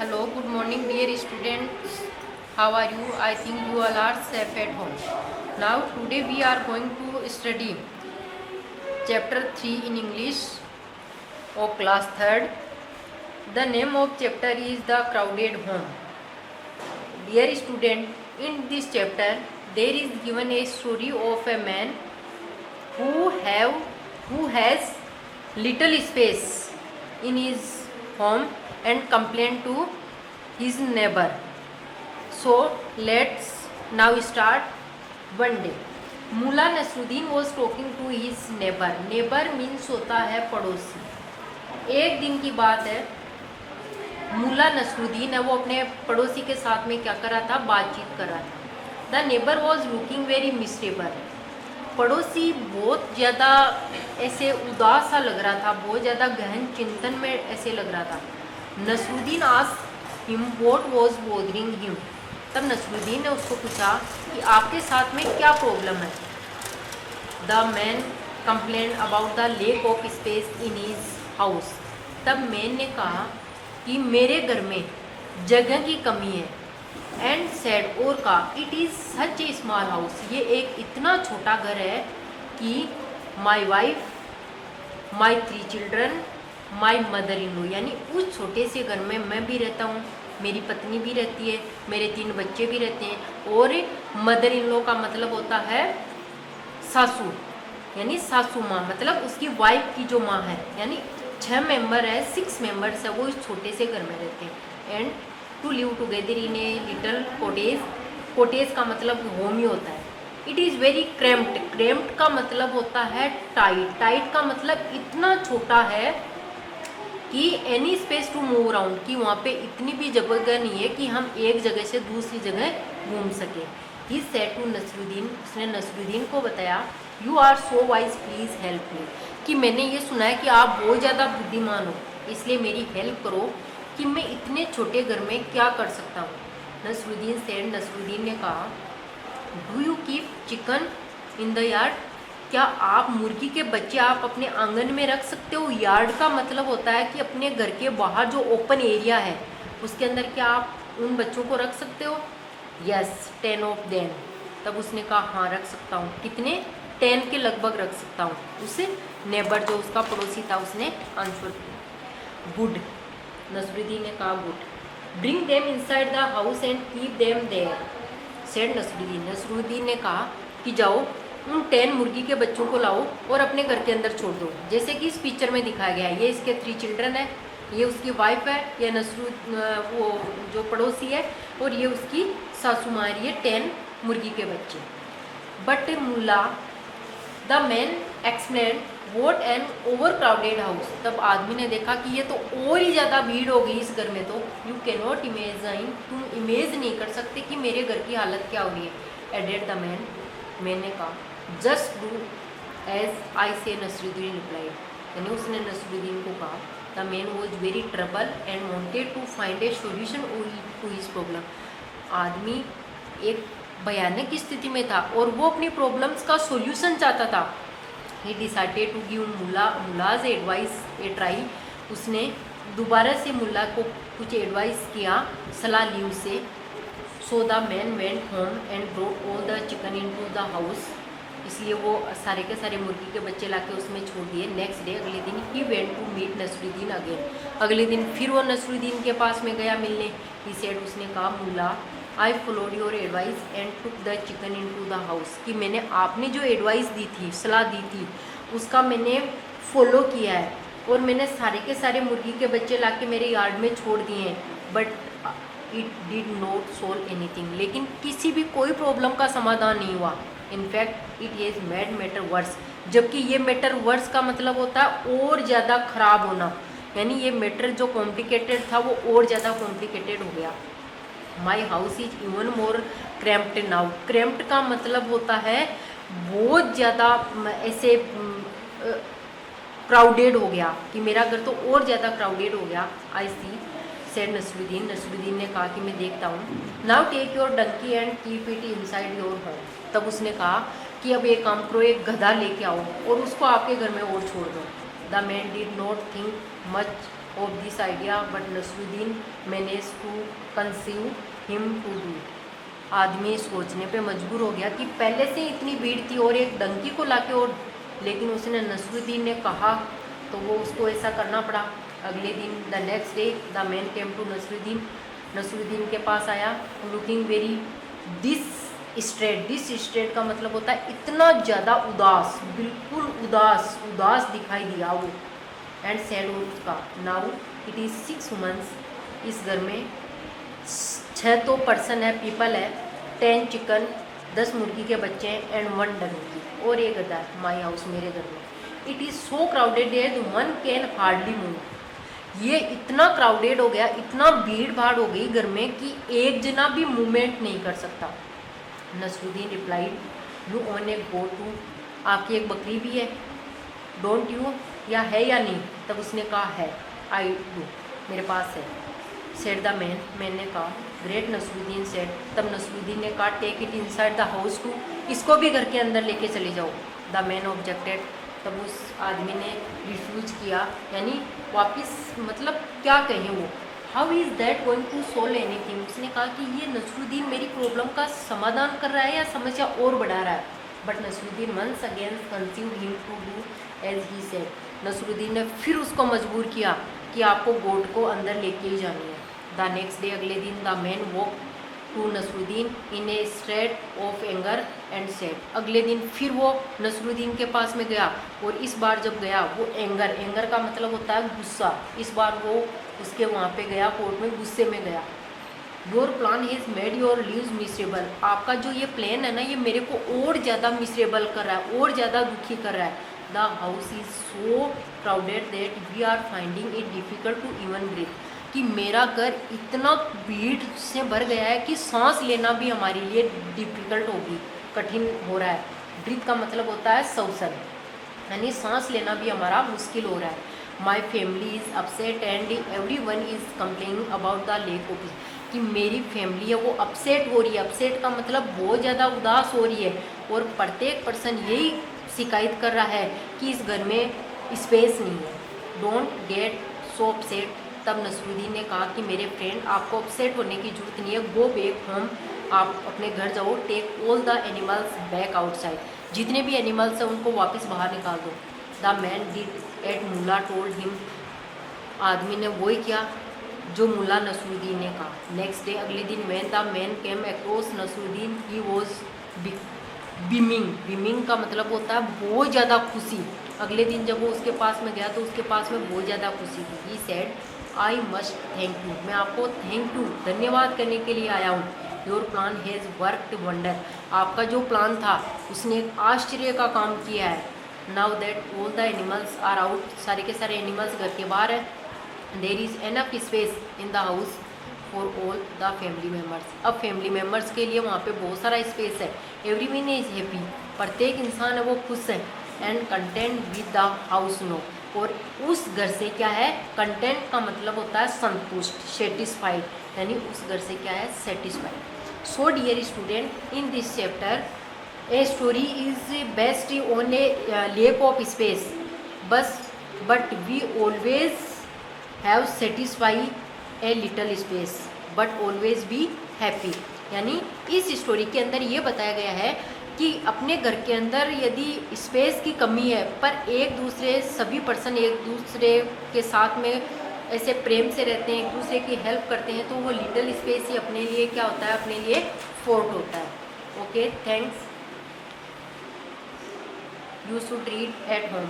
Hello, good morning, dear students. How are you? I think you all are safe at home. Now, today we are going to study chapter 3 in English of class 3rd. The name of chapter is The Crowded Home. Dear student, in this chapter, there is given a story of a man who has little space in his home and complained to his neighbor. So let's now start. One day मुला Nasruddin was talking to his neighbor. Neighbor means होता है पड़ोसी. एक दिन की बात है, मुला नसरुद्दीन है वो अपने पड़ोसी के साथ में क्या कर रहा था, बातचीत कर रहा था. The neighbour was looking very miserable. पड़ोसी बहुत ज़्यादा ऐसे उदास सा लग रहा था, बहुत ज़्यादा गहन चिंतन में ऐसे लग रहा था. Nasruddin asked him what was bothering him. तब नसरुद्दीन ने उसको पूछा कि आपके साथ में क्या प्रॉब्लम है. The man complain about the lack of space in his house. तब मैन ने कहा कि मेरे घर में जगह की कमी है. एंड सेड और कहा it is such A small house. ये एक इतना छोटा घर है कि my wife, my 3 children, my mother in law, यानी उस छोटे से घर में मैं भी रहता हूँ, मेरी पत्नी भी रहती है, मेरे 3 बच्चे भी रहते हैं, और मदर इन लॉ का मतलब होता है सासू, यानी सासू माँ, मतलब उसकी वाइफ की जो माँ है. यानी 6 मेंबर है, 6 मेंबर्स है, वो इस छोटे से घर में रहते हैं. And to live together in a little cottage. Cottage का मतलब होम ही होता है. It is very cramped. Cramped का मतलब होता है टाइट. टाइट का मतलब इतना छोटा है कि any space to move around, कि वहाँ पे इतनी भी जगह नहीं है कि हम एक जगह से दूसरी जगह घूम सकें. He said to Nasruddin. उसने नसरुद्दीन को बताया you are so wise please help me, कि मैंने ये सुना है कि आप बहुत ज़्यादा बुद्धिमान हो, इसलिए मेरी हेल्प करो कि मैं इतने छोटे घर में क्या कर सकता हूँ. नसरुद्दीन सेड. नसरुद्दीन ने कहा do you keep chicken in the yard. क्या आप मुर्गी के बच्चे आप अपने आंगन में रख सकते हो. यार्ड का मतलब होता है कि अपने घर के बाहर जो ओपन एरिया है उसके अंदर क्या आप उन बच्चों को रख सकते हो. Yes 10 of them. तब उसने कहा हाँ रख सकता हूँ. कितने, 10 के लगभग रख सकता हूँ. उसे नेबर जो उसका पड़ोसी था उसने आंसर किया. गुड. नसरुद्दीन ने कहा good. Bring them inside the house and keep them there said Nasruddin. Nasruddin ने कहा कि जाओ उन 10 मुर्गी के बच्चों को लाओ और अपने घर के अंदर छोड़ दो, जैसे कि इस पिक्चर में दिखाया गया है. ये इसके 3 चिल्ड्रन है, ये उसकी वाइफ है, ये वो जो पड़ोसी है, और ये उसकी सासू माँ है. ये 10 मुर्गी के बच्चे. But Mulla the man explain what an overcrowded house. तब आदमी ने देखा कि ये तो और ही ज़्यादा भीड़ हो गई इस घर में, तो यू कैन नॉट इमेजिन, तुम इमेज नहीं कर सकते कि मेरे घर की हालत क्या हो रही है. Added the man. मैंने कहा just do as I say. Nasruddin reply. यानी उसने नसरुद्दीन को कहा the man was very trouble and wanted to find a solution to his problem. आदमी एक भयानक स्थिति में था और वो अपनी प्रॉब्लम्स का सोल्यूशन चाहता था. He decided to give mullah's advice a try. उसने दोबारा से मुल्ला को कुछ एडवाइस किया, सलाह ली उससे. So the man went home and brought all the chicken into the house. इसलिए वो सारे के सारे मुर्गी के बच्चे लाके उसमें छोड़ दिए. नेक्स्ट डे, अगले दिन, he went to meet Nasruddin again. अगले दिन फिर वो नसरुद्दीन के पास में गया मिलने. He said. उसने कहा mullah I followed your advice and took the chicken into the house. कि मैंने आपने जो एडवाइस दी थी, सलाह दी थी, उसका मैंने फॉलो किया है और मैंने सारे के सारे मुर्गी के बच्चे लाके मेरे यार्ड में छोड़ दिए हैं. But it did not solve anything. लेकिन किसी भी कोई प्रॉब्लम का समाधान नहीं हुआ. In fact it has made matter worse. जबकि ये मैटर वर्स का मतलब होता है और ज़्यादा ख़राब होना, यानी ये मैटर जो कॉम्प्लिकेटेड था वो और ज़्यादा कॉम्प्लिकेटेड हो गया. My house is even more cramped now. Cramped का मतलब होता है बहुत ज़्यादा ऐसे क्राउडेड हो गया, कि मेरा घर तो और ज़्यादा क्राउडेड हो गया. I see said Nasruddin. Nasruddin ने कहा कि मैं देखता हूँ. Now take your donkey and keep it inside your home. तब उसने कहा कि अब एक काम करो, एक गधा लेके आओ और उसको आपके घर में और छोड़ दो. The man did not think much of this idea, but Nasruddin managed to conceive him to do it. आदमी सोचने पे मजबूर हो गया कि पहले से इतनी भीड़ थी और एक डंकी को लाके, और लेकिन उसने नसरुद्दीन ने कहा तो वो उसको ऐसा करना पड़ा। अगले दिन the next day the man came to Nasruddin, Nasruddin के पास आया लुकिंग वेरी डिस्ट्रेट का मतलब होता है इतना ज़्यादा उदास, बिल्कुल उदास दिखाई दिया वो। एंड सेड उसका नाउ इट इज़ 6 months, इस घर में 6 तो पर्सन है, पीपल है, 10 चिकन, 10 मुर्गी के बच्चे हैं, एंड 1 डंकी और एक गधा है माई हाउस, मेरे घर में। It is so crowded that one can hardly move, ये इतना क्राउडेड हो गया, इतना भीड़ भाड़ हो गई घर में कि एक जना भी मूवमेंट नहीं कर सकता। Nasruddin replied you own a goat too, आपकी एक बकरी भी है, डोंट यू, या है या नहीं? तब उसने कहा है, आई डू, मेरे पास है। सेड द मैन, मैंने कहा ग्रेट नसरुद्दीन सेड, तब नसरुद्दीन ने कहा take it inside the house too, इसको भी घर के अंदर लेके चले जाओ। द मैन ऑब्जेक्टेड, तब उस आदमी ने रिफ्यूज किया, यानी वापस, मतलब क्या कहें वो, how is that going to solve anything, उसने कहा कि ये नसरुद्दीन मेरी प्रॉब्लम का समाधान कर रहा है या समस्या और बढ़ा रहा है। But Nasruddin once again conceived him to do as he said, Nasruddin ने फिर उसको मजबूर किया कि आपको गोट को अंदर लेके ही जानी है। द नेक्स्ट डे, अगले दिन the man walk to Nasruddin in a state of anger and said, अगले दिन फिर वो नसरुद्दीन के पास में गया, और इस बार जब गया वो एंगर का मतलब होता है गुस्सा, इस बार वो उसके वहाँ पे गया, कोर्ट में गुस्से में गया। Your plan is made your leaves miserable, आपका जो ये प्लान है ना, ये मेरे को और ज़्यादा मिसरेबल कर रहा है, और ज़्यादा दुखी कर रहा है। The house is so crowded that we are finding it difficult to even breathe, कि मेरा घर इतना भीड़ से भर गया है कि सांस लेना भी हमारे लिए डिफ़िकल्ट होगी, कठिन हो रहा है। ब्रीथ का मतलब होता है श्वसन, यानी सांस लेना भी हमारा मुश्किल हो रहा है। My family is upset and every one is complaining about the lake of, कि मेरी फैमिली है वो अपसेट हो रही है, अपसेट का मतलब बहुत ज़्यादा उदास हो रही है, और प्रत्येक पर्सन यही शिकायत कर रहा है कि इस घर में स्पेस नहीं है। डोंट गेट सो अपसेट, तब नसरुद्दीन ने कहा कि मेरे फ्रेंड आपको अपसेट होने की जरूरत नहीं है, गो बैक होम, आप अपने घर जाओ, take all the animals back outside, जितने भी एनिमल्स हैं उनको वापस बाहर निकाल दो। The man did at Mulla told him, आदमी ने वही किया जो मुल्ला नसरुद्दीन ने कहा। नेक्स्ट डे, अगले दिन man the man came across Nasruddin, he was beaming का मतलब होता है बहुत ज़्यादा खुशी। अगले दिन जब वो उसके पास में गया तो उसके पास में बहुत ज़्यादा खुशी थी। He said I must thank you, मैं आपको थैंक यू, धन्यवाद करने के लिए आया हूँ। Your plan has worked wonder, आपका जो प्लान था उसने एक आश्चर्य का काम किया है। Now that all the animals are out, सारे के सारे एनिमल्स घर के बाहर है। There is enough space in the house for all the family members, अब फैमिली मेम्बर्स के लिए वहाँ पे बहुत सारा स्पेस है। एवरी वन इज़ हैप्पी, प्रत्येक इंसान है वो खुश है। And content with the house no, और उस घर से क्या है, कंटेंट का मतलब होता है संतुष्ट, सेटिस्फाइड, यानी उस घर से क्या है, satisfied. So dear student, in this chapter a story is based on a lake of space, but we always have satisfy a little space but always be happy, यानी इस स्टोरी के अंदर ये बताया गया है कि अपने घर के अंदर यदि स्पेस की कमी है, पर एक दूसरे सभी पर्सन एक दूसरे के साथ में ऐसे प्रेम से रहते हैं, एक दूसरे की हेल्प करते हैं, तो वो लिटिल स्पेस ही अपने लिए क्या होता है, अपने लिए फोर्ट होता है। Okay, thanks. You should read at home.